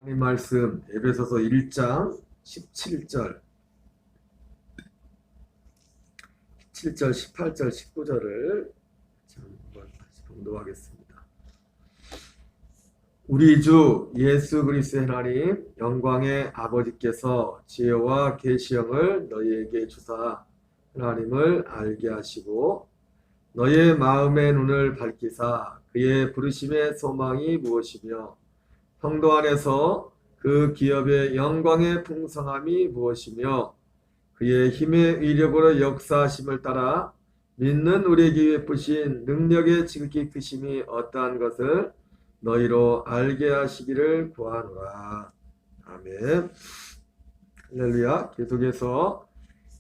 이 말씀 에베소서 1장 17절, 18절, 19절을 한번 다시 봉독하겠습니다. 우리 주 예수 그리스도의 하나님 영광의 아버지께서 지혜와 계시형을 너희에게 주사 하나님을 알게 하시고 너희의 마음의 눈을 밝히사 그의 부르심의 소망이 무엇이며 성도 안에서 그 기업의 영광의 풍성함이 무엇이며 그의 힘의 위력으로 역사하심을 따라 믿는 우리에게 베푸신 능력의 지극히 크심이 어떠한 것을 너희로 알게 하시기를 구하노라. 아멘. 할렐루야. 계속해서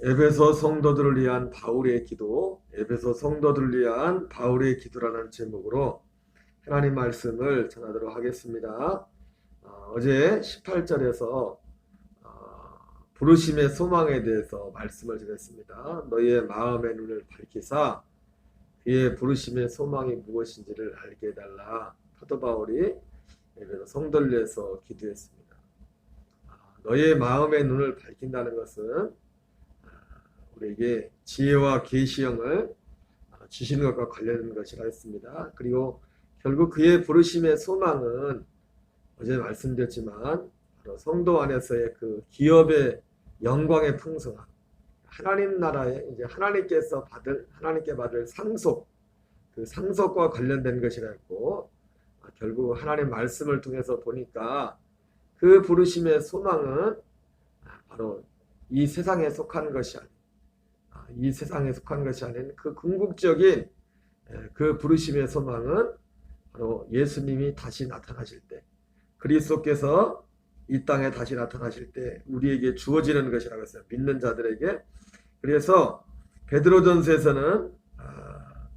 에베소 성도들을 위한 바울의 기도, 에베소 성도들을 위한 바울의 기도라는 제목으로 하나님 말씀을 전하도록 하겠습니다. 어제 18절에서 부르심의 소망에 대해서 말씀을 드렸습니다. 너희의 마음의 눈을 밝히사 그의 부르심의 소망이 무엇인지를 알게 해달라. 사도 바울이 에베소 성도를 위해서 기도했습니다. 너희의 마음의 눈을 밝힌다는 것은 우리에게 지혜와 계시형을 주시는 것과 관련된 것이라 했습니다. 그리고 결국 그의 부르심의 소망은 어제 말씀드렸지만 바로 성도 안에서의 그 기업의 영광의 풍성함, 하나님 나라에 이제 하나님께 받을 상속, 그 상속과 관련된 것이라 했고, 결국 하나님 말씀을 통해서 보니까 그 부르심의 소망은 바로 이 세상에 속한 것이 아닌 그 궁극적인 그 부르심의 소망은 바로 예수님이 다시 나타나실 때, 그리스도께서 이 땅에 다시 나타나실 때 우리에게 주어지는 것이라고 했어요. 믿는 자들에게. 그래서 베드로전서에서는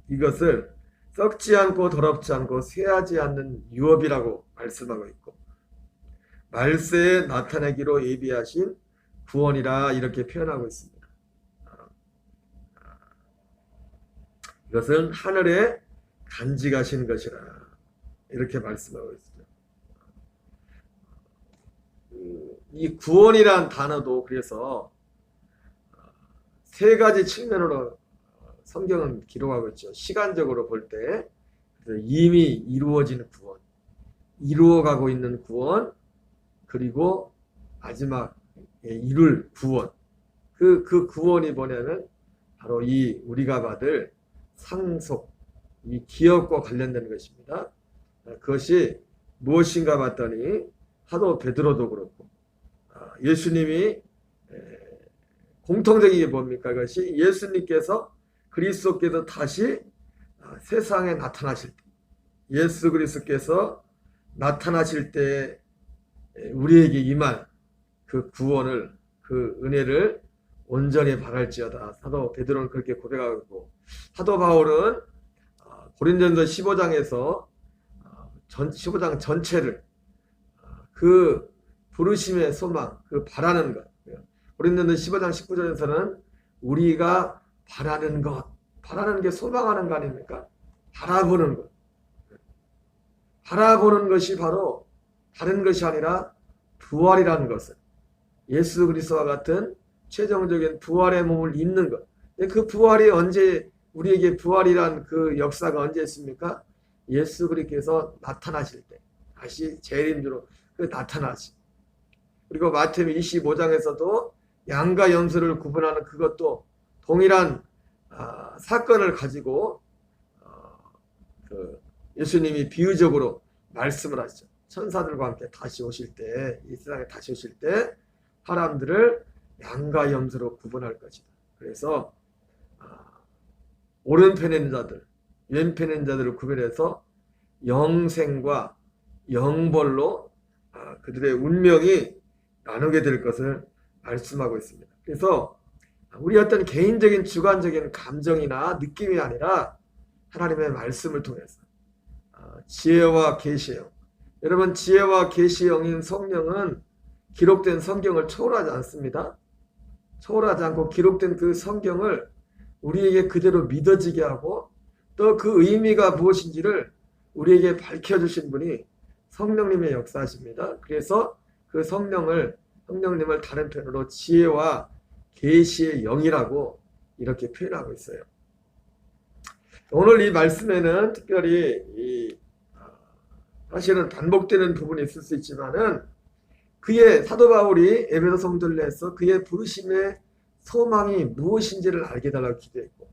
이것을 썩지 않고 더럽지 않고 쇠하지 않는 유업이라고 말씀하고 있고, 말세에 나타내기로 예비하신 구원이라 이렇게 표현하고 있습니다. 이것은 하늘에 간직하신 것이라 이렇게 말씀하고 있습니다. 이 구원이란 단어도 그래서 세 가지 측면으로 성경은 기록하고 있죠. 시간적으로 볼 때 이미 이루어진 구원, 이루어가고 있는 구원, 그리고 마지막 이룰 구원. 그 구원이 뭐냐면 바로 이 우리가 받을 상속, 이 기업과 관련된 것입니다. 그것이 무엇인가 봤더니 사도 베드로도 그렇고 예수님이 공통적인 게 뭡니까? 그것이 예수님께서 그리스도께서 다시 세상에 나타나실 때, 예수 그리스도께서 나타나실 때 우리에게 임할 그 구원을, 그 은혜를 온전히 바랄지어다. 사도 베드로는 그렇게 고백하고 있고, 사도 바울은 고린도전서 15장에서 15장 전체를 그 부르심의 소망, 그 바라는 것. 고린도전서 15장 19절에서는 우리가 바라는 것, 바라는 게 소망하는 거 아닙니까? 바라보는 것. 바라보는 것이 바로 다른 것이 아니라 부활이라는 것을, 예수 그리스도와 같은 최종적인 부활의 몸을 입는 것. 그 부활이 언제, 우리에게 부활이란 그 역사가 언제 있습니까? 예수 그리스도께서 나타나실 때, 다시 재림주로 나타나시. 그리고 마태복음 25장에서도 양과 염소를 구분하는 그것도 동일한 사건을 가지고 예수님이 비유적으로 말씀을 하시죠. 천사들과 함께 다시 오실 때, 이 세상에 다시 오실 때 사람들을 양과 염소로 구분할 것이다. 그래서 오른편에 있는 자들, 왼편에 있는 자들을 구별해서 영생과 영벌로 그들의 운명이 나누게 될 것을 말씀하고 있습니다. 그래서 우리 어떤 개인적인 주관적인 감정이나 느낌이 아니라 하나님의 말씀을 통해서 지혜와 계시형, 여러분 지혜와 계시형인 성령은 기록된 성경을 초월하지 않습니다. 초월하지 않고 기록된 그 성경을 우리에게 그대로 믿어지게 하고 또 그 의미가 무엇인지를 우리에게 밝혀주신 분이 성령님의 역사십니다. 그래서 그 성령님을 다른 표현으로 지혜와 계시의 영이라고 이렇게 표현하고 있어요. 오늘 이 말씀에는 특별히 사실은 반복되는 부분이 있을 수 있지만은 그의 사도 바울이 에베소 성도들에서 그의 부르심의 소망이 무엇인지를 알게 해달라고 기도했고,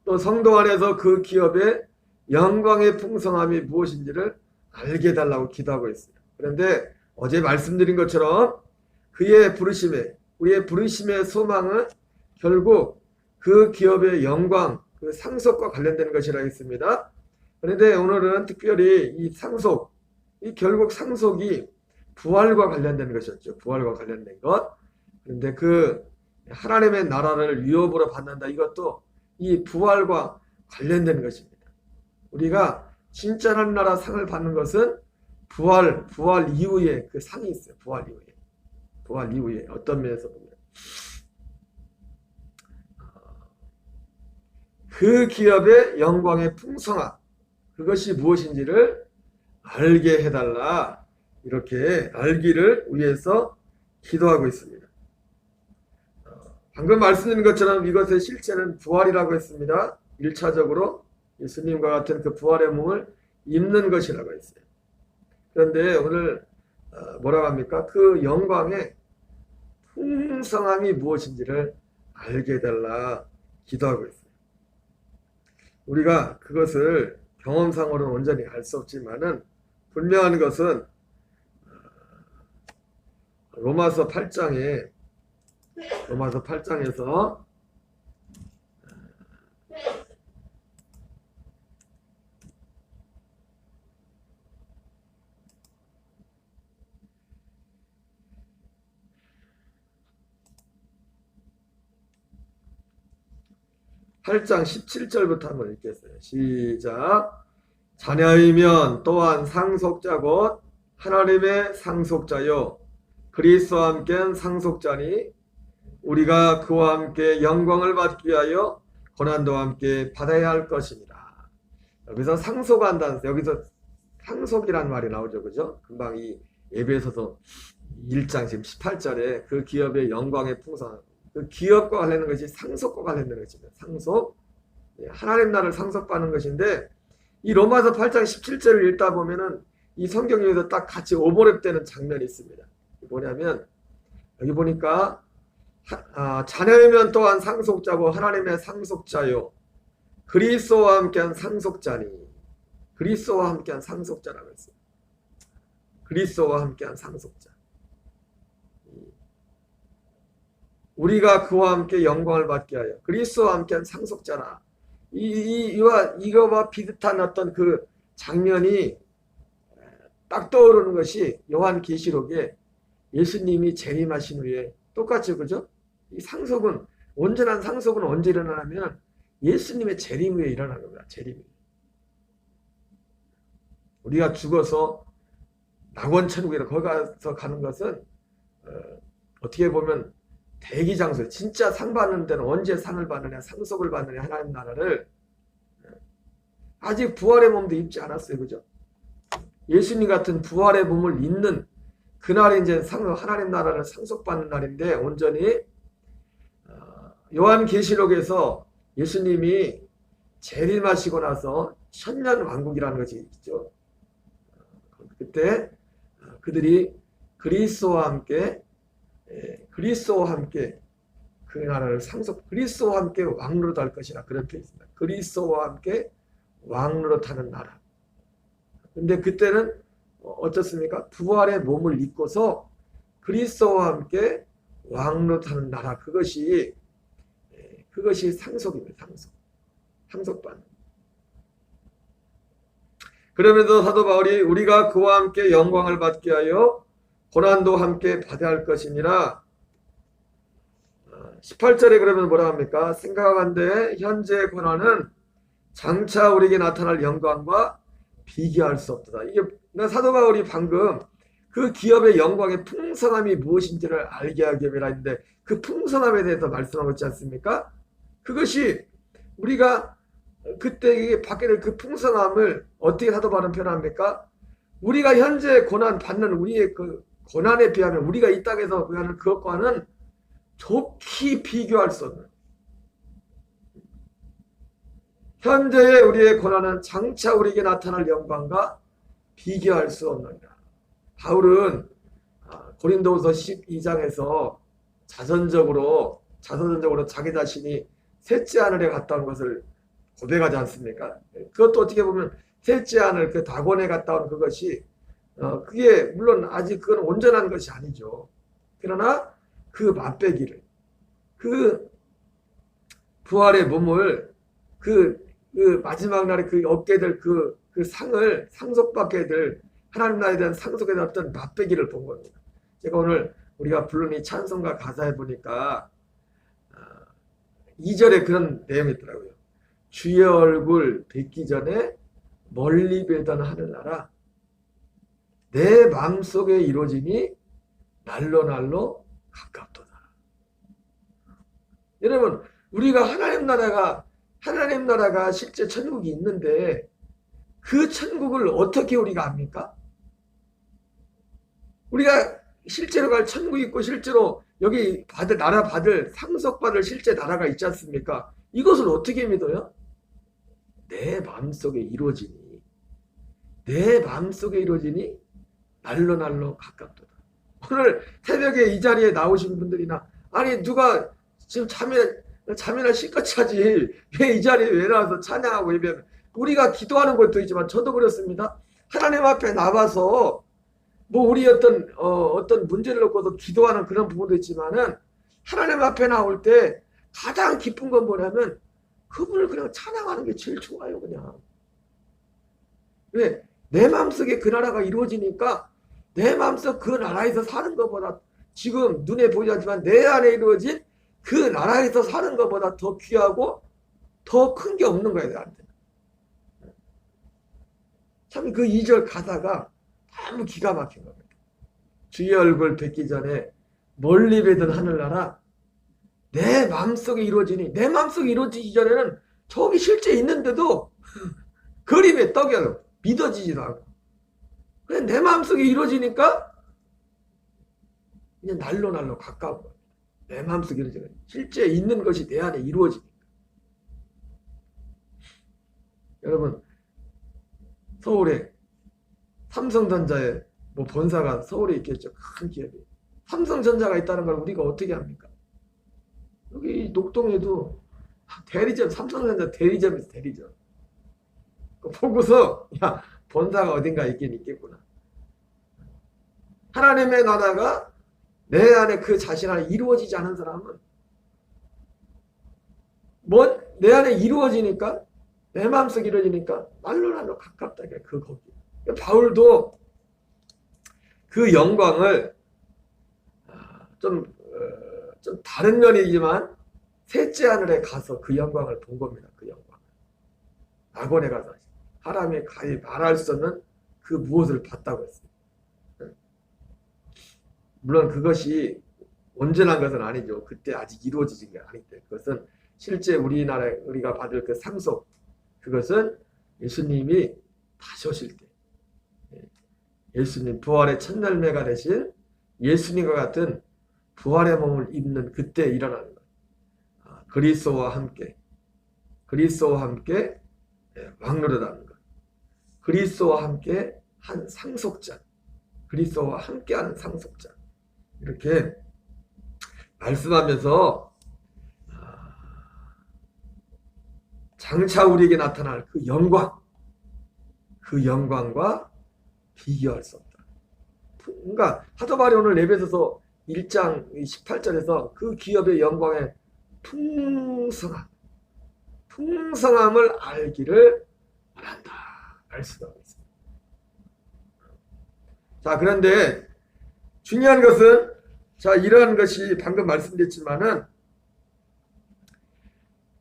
또 성도 안에서 그 기업의 영광의 풍성함이 무엇인지를 알게 해달라고 기도하고 있어요. 그런데 어제 말씀드린 것처럼 우리의 부르심의 소망은 결국 그 기업의 영광, 그 상속과 관련된 것이라 했습니다. 그런데 오늘은 특별히 결국 상속이 부활과 관련된 것이었죠. 부활과 관련된 것. 그런데 그 하나님의 나라를 위협으로 받는다. 이것도 이 부활과 관련된 것입니다. 우리가 진짜 하나님 나라 상을 받는 것은 부활 이후에 그 상이 있어요. 부활 이후에 어떤 면에서 보면 그 기업의 영광의 풍성함, 그것이 무엇인지를 알게 해달라, 이렇게 알기를 위해서 기도하고 있습니다. 방금 말씀드린 것처럼 이것의 실체는 부활이라고 했습니다. 1차적으로 예수님과 같은 그 부활의 몸을 입는 것이라고 했어요. 그런데 오늘 뭐라고 합니까? 그 영광의 풍성함이 무엇인지를 알게 해달라 기도하고 있어요. 우리가 그것을 경험상으로는 온전히 알 수 없지만은 분명한 것은 로마서 8장에서 8장 17절부터 한번 읽겠어요. 시작. 자녀이면 또한 상속자 곧 하나님의 상속자요 그리스도와 함께한 상속자니 우리가 그와 함께 영광을 받기 위하여 고난도 함께 받아야 할 것입니다. 여기서 상속한다는, 여기서 상속이라는 말이 나오죠. 그죠? 금방 이 에베소서 1장 지금 18절에 그 기업의 영광의 풍성함, 그 기업과 관련된 것이 상속과 관련된 것입니다. 상속, 하나님 나라를 상속받는 것인데, 이 로마서 8장 17절을 읽다 보면은 이 성경에서 딱 같이 오버랩되는 장면이 있습니다. 뭐냐면 여기 보니까 자녀이면 또한 상속자고 하나님의 상속자요 그리스도와 함께한 상속자니, 그리스도와 함께한 상속자라고 했어요. 그리스도와 함께한 상속자. 우리가 그와 함께 영광을 받게 하여 그리스도와 함께한 상속자라. 이거와 비슷한 어떤 그 장면이 딱 떠오르는 것이 요한계시록에 예수님이 재림하신 후에 똑같죠, 그죠? 이 상속은, 온전한 상속은 언제 일어나냐면 예수님의 재림 후에 일어나는 겁니다. 재림 후에. 우리가 죽어서 낙원천국이라 거기 가서 가는 것은 어떻게 보면 대기 장소, 진짜 상 받는 데는 언제 상을 받느냐, 상속을 받느냐, 하나님 나라를 아직 부활의 몸도 입지 않았어요, 그죠? 예수님 같은 부활의 몸을 입는 그날이 이제 하나님 나라를 상속받는 날인데, 온전히 요한계시록에서 예수님이 재림하시고 나서 천년 왕국이라는 것이 있죠. 그때 그들이 그리스도와 함께 그 나라를 그리스도와 함께 왕노릇 할 것이라, 그런 표현이 있습니다. 그리스도와 함께 왕노릇 하는 나라. 근데 그때는 어떻습니까? 부활의 몸을 입고서 그리스도와 함께 왕노릇 하는 나라. 그것이 상속입니다. 상속받는. 그러면서 사도 바울이 우리가 그와 함께 영광을 받게 하여 고난도 함께 받아야 할 것이니라. 18절에 그러면 뭐라 합니까? 생각한데 현재 고난은 장차 우리에게 나타날 영광과 비교할 수 없다. 이게 사도 바울이 방금 그 기업의 영광의 풍성함이 무엇인지를 알게 하기 위함이라 했는데, 그 풍성함에 대해서 말씀하고 있지 않습니까? 그것이 우리가 그때 받게 될 그 풍성함을 어떻게 사도 바울은 표현합니까? 우리가 현재 고난 받는 우리의 그 고난에 비하면 우리가 이 땅에서 구하는 그것과는 좋게 비교할 수 없는, 현재의 우리의 고난은 장차 우리에게 나타날 영광과 비교할 수 없느니라. 바울은 고린도후서 12장에서 자선적으로 자기 자신이 셋째 하늘에 갔다 온 것을 고백하지 않습니까? 그것도 어떻게 보면 셋째 하늘, 그 낙원에 갔다 온 그것이 그게 물론 아직 그건 온전한 것이 아니죠. 그러나 그 맛배기를, 그 부활의 몸을, 그 마지막 날에 그 얻게 될 그 상을 상속받게 될 하나님 나라에 대한 상속에 대한 어떤 맛배기를 본 겁니다. 제가 오늘 우리가 부른 이 찬송가 가사에 보니까 2절에 그런 내용이 있더라고요. 주의 얼굴 뵙기 전에 멀리 뵈던 하늘나라 내 마음속에 이루어지니 날로 날로 가깝도다. 여러분, 우리가 하나님 나라가 실제 천국이 있는데 그 천국을 어떻게 우리가 압니까? 우리가 실제로 갈 천국이 있고 실제로 여기 나라 받을 상속받을 실제 나라가 있지 않습니까? 이것을 어떻게 믿어요? 내 마음속에 이루어지니 날로 날로 가깝도다. 오늘 새벽에 이 자리에 나오신 분들이나 아니 누가 지금 잠이나 실컷 차지 왜 이 자리에 왜 나와서 찬양하고 예배하면, 우리가 기도하는 것도 있지만 저도 그렇습니다. 하나님 앞에 나와서 뭐 우리 어떤 문제를 놓고서 기도하는 그런 부분도 있지만은 하나님 앞에 나올 때 가장 기쁜 건 뭐냐면 그분을 그냥 찬양하는 게 제일 좋아요. 그냥 왜? 내 마음속에 그 나라가 이루어지니까 내 마음속 그 나라에서 사는 것보다, 지금 눈에 보이지 않지만 내 안에 이루어진 그 나라에서 사는 것보다 더 귀하고 더 큰 게 없는 거예요. 나한테. 참 그 2절 가사가 너무 기가 막힌 겁니다. 주의 얼굴 뵙기 전에 멀리 뵈던 하늘나라 내 마음속에 이루어지니, 내 마음속에 이루어지기 전에는 저기 실제 있는데도 그림에 떡이야. 믿어지지도 않고. 그냥 내 마음속에 이루어지니까 그냥 날로 날로 가까운 거예요. 내 마음속에 이루어지니까 실제 있는 것이 내 안에 이루어지니까. 여러분, 서울에 삼성전자에 뭐 본사가 서울에 있겠죠. 큰 기업이. 삼성전자가 있다는 걸 우리가 어떻게 합니까? 여기 녹동에도 대리점, 삼성전자 대리점에서 대리점. 보고서 야, 본사가 어딘가 있긴 있겠구나. 하나님의 나라가 내 안에 그 자신 안에 이루어지지 않은 사람은 내 안에 이루어지니까, 내 마음속에 이루어지니까 날로 날로 가깝다. 그 거기. 바울도 그 영광을 좀 다른 면이지만 셋째 하늘에 가서 그 영광을 본 겁니다. 그 영광. 낙원에 가서 사람이 가히 말할 수 없는 그 무엇을 봤다고 했습니다. 물론 그것이 온전한 것은 아니죠. 그때 아직 이루어지진 게 아니기 때문에. 그것은 실제 우리가 받을 그 상속, 그것은 예수님이 다시 오실 때, 예수님 부활의 첫 열매가 되신 예수님과 같은 부활의 몸을 입는 그때 일어나는 거예요. 그리스도와 함께 왕노릇하는 것, 그리스도와 함께 한 상속자, 그리스도와 함께하는 상속자, 이렇게 말씀하면서 장차 우리에게 나타날 그 영광과 비교할 수 없다. 그러니까 사도 바울이 오늘 에베소서 1장 18절에서 그 기업의 영광의 풍성함을 알기를 원한다. 알 수가 있습니다. 자, 그런데 중요한 것은, 자, 이러한 것이 방금 말씀드렸지만은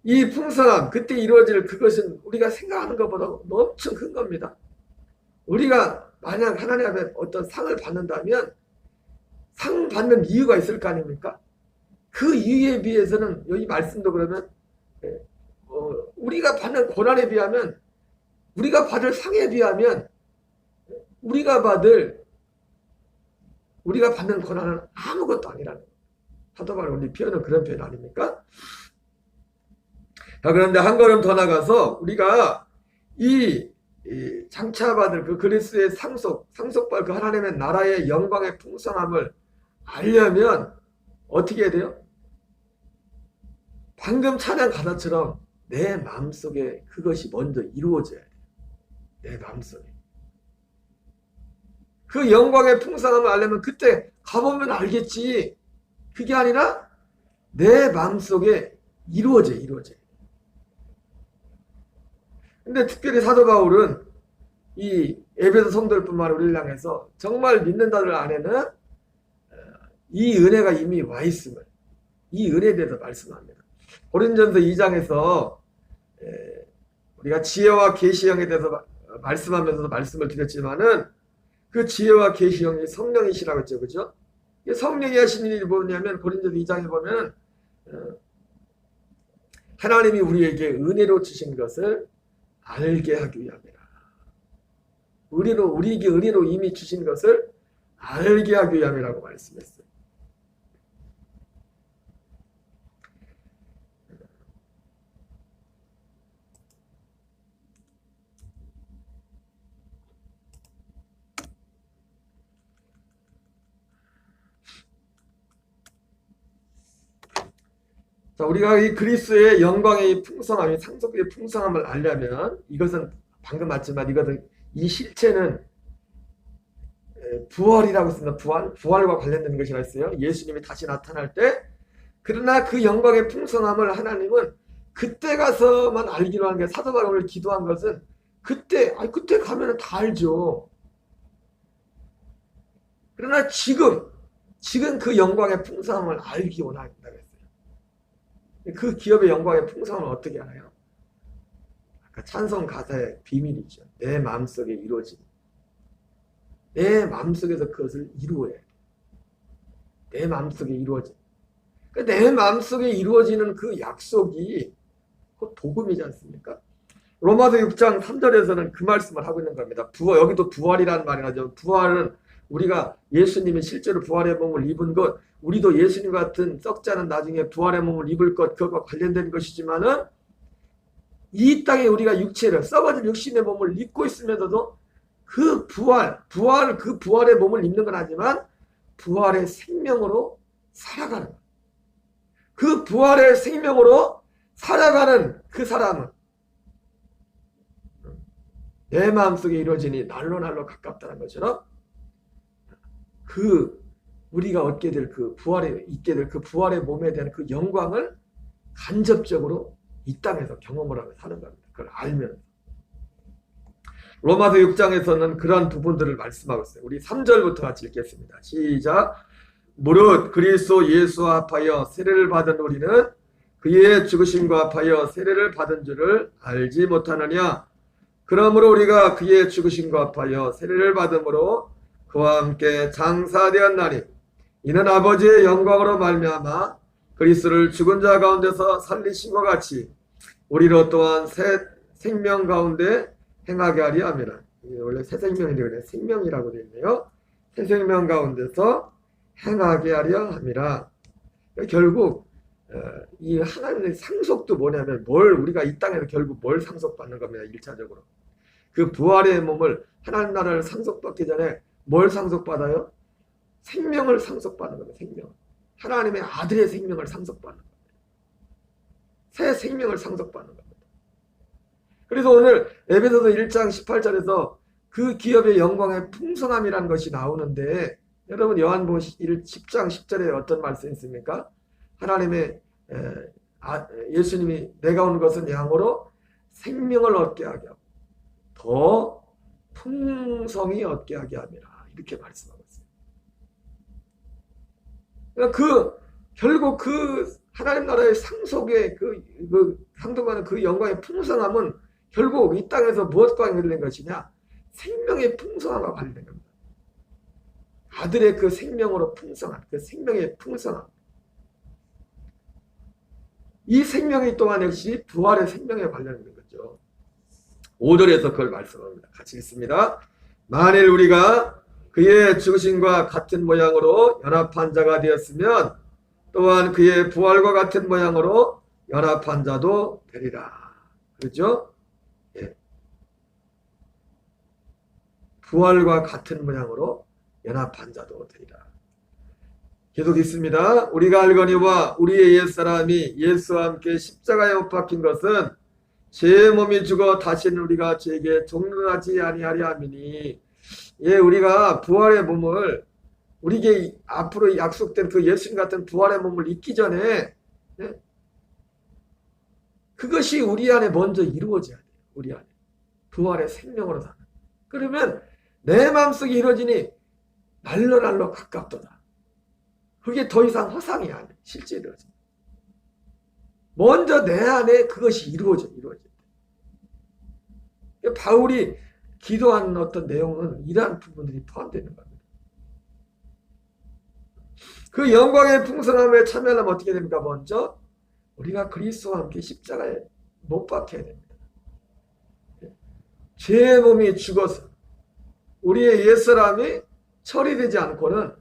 이 풍성함, 그때 이루어질 그것은 우리가 생각하는 것보다 엄청 큰 겁니다. 우리가 만약 하나님 앞에 어떤 상을 받는다면 상 받는 이유가 있을 거 아닙니까? 그 이유에 비해서는 여기 말씀도 그러면 우리가 받는 고난에 비하면, 우리가 받을 상에 비하면 우리가 받을 우리가 받는 고난은 아무것도 아니라는 거예요. 사도 바울 우리 표현은 그런 표현 아닙니까? 자, 그런데 한 걸음 더 나가서 우리가 이 장차받을 그 그리스도의 상속받을 그 하나님의 나라의 영광의 풍성함을 알려면 어떻게 해야 돼요? 방금 찬양 가사처럼 내 마음속에 그것이 먼저 이루어져야 돼요. 내 마음속에. 그 영광의 풍성함을 알려면 그때 가보면 알겠지. 그게 아니라 내 마음속에 이루어져. 근데 특별히 사도 바울은 이 에베소 성도들뿐만 아니라 우리를 향해서 정말 믿는자들 안에는 이 은혜가 이미 와 있음을, 이 은혜에 대해서 말씀합니다. 고린전서 2장에서 우리가 지혜와 계시형에 대해서 말씀하면서도 말씀을 드렸지만은 그 지혜와 계시형이 성령이시라고 했죠. 그죠? 성령이 하신 일이 뭐냐면 고린전서 2장에 보면 하나님이 우리에게 은혜로 주신 것을 알게 하기 위함이라. 우리에게 은혜로 이미 주신 것을 알게 하기 위함이라고 말씀했어요. 자, 우리가 이 그리스도의 영광의 풍성함, 상속의 풍성함을 알려면 이것은 방금 맞지만 이것은 이 실체는 부활이라고 했습니다. 부활과 관련된 것이라 했어요. 예수님이 다시 나타날 때. 그러나 그 영광의 풍성함을 하나님은 그때 가서만 알기로 한 게 사도 바울을 기도한 것은 그때 가면 다 알죠. 그러나 지금 그 영광의 풍성함을 알기 원한다고 했어요. 그 기업의 영광의 풍성함을 어떻게 알아요? 아까 찬송 가사의 비밀이죠. 내 마음속에 이루어진. 내 마음속에서 그것을 이루어야 돼. 내 마음속에 이루어진. 내 마음속에 이루어지는 그 약속이 곧 복음이지 않습니까? 로마서 6장 3절에서는 그 말씀을 하고 있는 겁니다. 여기도 부활이라는 말이 나죠. 부활은 우리가 예수님이 실제로 부활의 몸을 입은 것, 우리도 예수님 같은 썩지 않은 나중에 부활의 몸을 입을 것, 그것과 관련된 것이지만은 이 땅에 우리가 육체를, 썩어진 육신의 몸을 입고 있으면서도 그 그 부활의 몸을 입는 건 하지만 부활의 생명으로 살아가는 것. 그 부활의 생명으로 살아가는 그 사람은 내 마음속에 이루어지니 날로 가깝다는 것처럼 우리가 얻게 될 있게 될 그 부활의 몸에 대한 그 영광을 간접적으로 이 땅에서 경험을 하며 사는 겁니다. 그걸 알면. 로마서 6장에서는 그러한 부분들을 말씀하고 있어요. 우리 3절부터 같이 읽겠습니다. 시작. 무릇 그리스도 예수와 합하여 세례를 받은 우리는 그의 죽으심과 합하여 세례를 받은 줄을 알지 못하느냐. 그러므로 우리가 그의 죽으심과 합하여 세례를 받음으로 그와 함께 장사되었나니 이는 아버지의 영광으로 말미암아 그리스도를 죽은 자 가운데서 살리신 것 같이 우리로 또한 새 생명 가운데 행하게 하리 함이라. 원래 새 생명인데 생명이라고 되어 있네요. 새 생명 가운데서 행하게 하려 함이라. 결국 이 하나님의 상속도 뭐냐면 우리가 이 땅에서 결국 뭘 상속받는 겁니다. 1차적으로. 그 부활의 몸을 하나님 나라를 상속받기 전에 뭘 상속받아요? 생명을 상속받는 겁니다. 생명. 하나님의 아들의 생명을 상속받는 겁니다. 새 생명을 상속받는 겁니다. 그래서 오늘 에베소서 1장 18절에서 그 기업의 영광의 풍성함이라는 것이 나오는데 여러분 요한복음 10장 10절에 어떤 말씀이 있습니까? 하나님의 예수님이 내가 온 것은 양으로 생명을 얻게 하게 하고 더 풍성히 얻게 하게 함이라 이렇게 말씀하고 있어요. 그러니까 결국 그 하나님 나라의 상속의 상속하는 그 영광의 풍성함은 결국 이 땅에서 무엇과 관련된 것이냐? 생명의 풍성함과 관련된 겁니다. 아들의 그 생명으로 풍성함, 그 생명의 풍성함. 이 생명이 또한 역시 부활의 생명에 관련된 거죠. 5절에서 그걸 말씀합니다. 같이 읽습니다. 만일 우리가 그의 죽으심과 같은 모양으로 연합한 자가 되었으면 또한 그의 부활과 같은 모양으로 연합한 자도 되리라. 그렇죠? 예. 부활과 같은 모양으로 연합한 자도 되리라. 계속 있습니다. 우리가 알거니와 우리의 옛사람이 예수와 함께 십자가에 못 박힌 것은 제 몸이 죽어 다시는 우리가 죄에게 종노하지 아니하리 함이니. 예, 우리가 부활의 몸을 우리에게 앞으로 약속된 그 예수님 같은 부활의 몸을 입기 전에 예? 그것이 우리 안에 먼저 이루어져야 돼요. 우리 안에 부활의 생명으로 사는. 그러면 내 마음속에 이루어지니 날로 가깝도다. 그게 더 이상 허상이 아니에요. 실제 이루어져. 먼저 내 안에 그것이 이루어져. 바울이 기도하는 어떤 내용은 이러한 부분들이 포함되는 겁니다. 그 영광의 풍성함에 참여하려면 어떻게 됩니까? 먼저 우리가 그리스도와 함께 십자가에 못 박혀야 됩니다. 죄의 몸이 죽어서 우리의 옛사람이 처리되지 않고는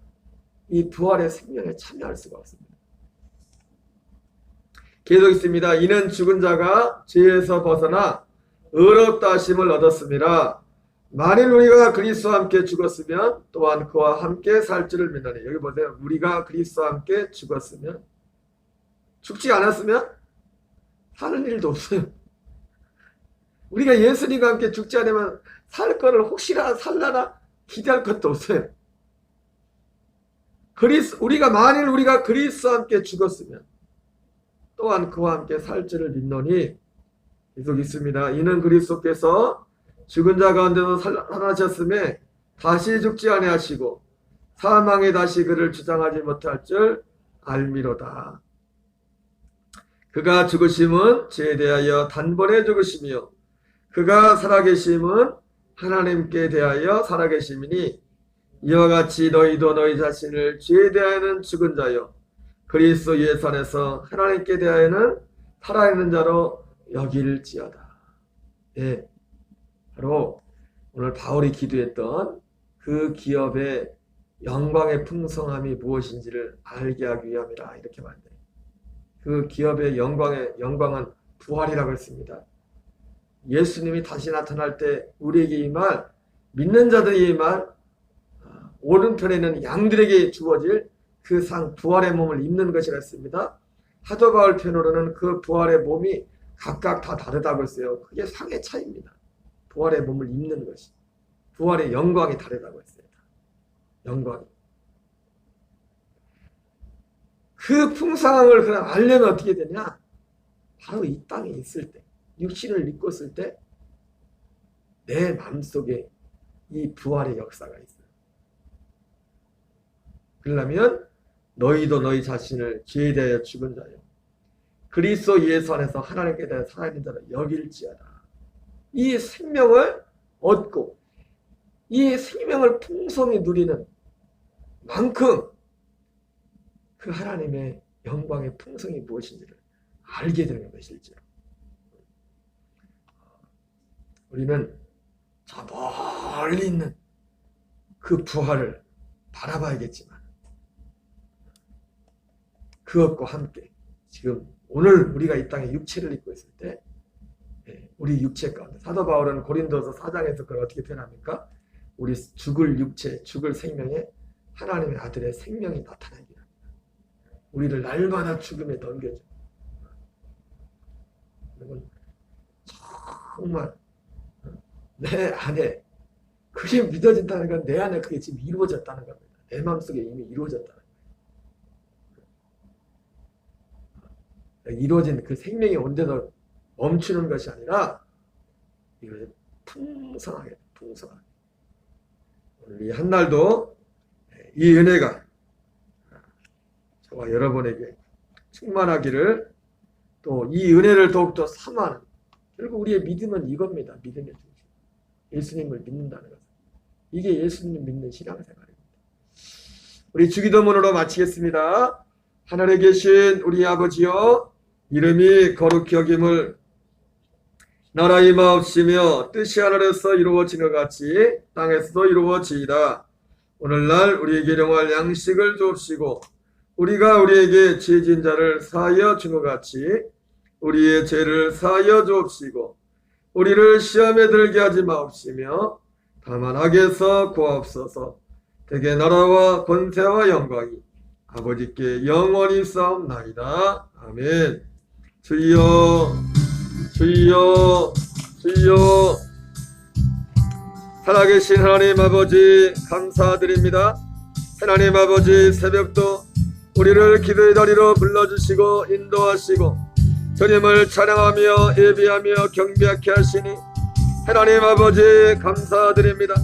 이 부활의 생명에 참여할 수가 없습니다. 계속 있습니다. 이는 죽은 자가 죄에서 벗어나 의롭다 하심을 얻었습니다. 만일 우리가 그리스도와 함께 죽었으면 또한 그와 함께 살 줄을 믿노니. 여기 보세요. 우리가 그리스도와 함께 죽었으면, 죽지 않았으면 사는 일도 없어요. 우리가 예수님과 함께 죽지 않으면 살 거를 혹시나 살라나 기대할 것도 없어요. 만일 우리가 그리스도와 함께 죽었으면 또한 그와 함께 살 줄을 믿노니. 계속 있습니다. 이는 그리스도께서 죽은 자 가운데서 살아나셨음에 다시 죽지 아니하시고 사망에 다시 그를 주장하지 못할 줄 알미로다. 그가 죽으심은 죄에 대하여 단번에 죽으심이요 그가 살아계심은 하나님께 대하여 살아계심이니 이와 같이 너희도 너희 자신을 죄에 대하여는 죽은 자요 그리스도 예수 안에서 하나님께 대하여는 살아있는 자로 여길지어다. 예, 바로 오늘 바울이 기도했던 그 기업의 영광의 풍성함이 무엇인지를 알게 하기 위함이라 이렇게 말해요. 그 기업의 영광은 부활이라고 했습니다. 예수님이 다시 나타날 때 우리에게 임할, 믿는 자들에게 임할, 오른편에는 양들에게 주어질 그 상 부활의 몸을 입는 것이라 했습니다. 사도 바울 편으로는 그 부활의 몸이 각각 다 다르다고 했어요. 그게 상의 차이입니다. 부활의 몸을 입는 것이. 부활의 영광이 다르다고 했어요. 영광이. 그 풍성함을 그냥 알려면 어떻게 되냐? 바로 이 땅에 있을 때, 육신을 입고 있을 때 내 마음속에 이 부활의 역사가 있어요. 그러려면 너희도 너희 자신을 죄에 대하여 죽은 자요 그리스도 예수 안에서 하나님께 대하여 살아있는 자로 여길지어다. 이 생명을 얻고 이 생명을 풍성히 누리는 만큼 그 하나님의 영광의 풍성이 무엇인지를 알게 되는 것이 실제로. 우리는 저 멀리 있는 그 부활을 바라봐야겠지만 그것과 함께 지금 오늘 우리가 이 땅에 육체를 입고 있을 때 우리 육체 가운데 사도 바울은 고린도서 4장에서 그걸 어떻게 표현합니까? 우리 죽을 육체, 죽을 생명에 하나님의 아들의 생명이 나타나기 합니다. 우리를 날마다 죽음에 넘겨줘. 여러분 정말 내 안에 그게 믿어진다는 건 내 안에 그게 지금 이루어졌다는 겁니다. 내 마음속에 이미 이루어졌다는 거예요. 이루어진 그 생명이 언제도 멈추는 것이 아니라 이것이 풍성하게 오늘 이 한날도 이 은혜가 저와 여러분에게 충만하기를 또 이 은혜를 더욱더 삼아는 결국 우리의 믿음은 이겁니다. 믿음의 중심. 예수님을 믿는다는 것. 이게 예수님을 믿는 신앙생활입니다. 우리 주기도문으로 마치겠습니다. 하늘에 계신 우리 아버지여 이름이 거룩히 여김을 나라의 마옵시며 뜻이 하늘에서 이루어지는 것 같이 땅에서도 이루어지이다. 오늘날 우리에게 일용할 양식을 주옵시고 우리가 우리에게 죄진 자를 사하여 준 것 같이 우리의 죄를 사하여 주옵시고 우리를 시험에 들게 하지 마옵시며 다만 악에서 구하옵소서. 대개 나라와 권세와 영광이 아버지께 영원히 싸움나이다. 아멘. 주여 주여 주여. 살아계신 하나님 아버지 감사드립니다. 하나님 아버지 새벽도 우리를 기도의 자리로 불러주시고 인도하시고 주님을 찬양하며 예배하며 경배하게 하시니 하나님 아버지 감사드립니다.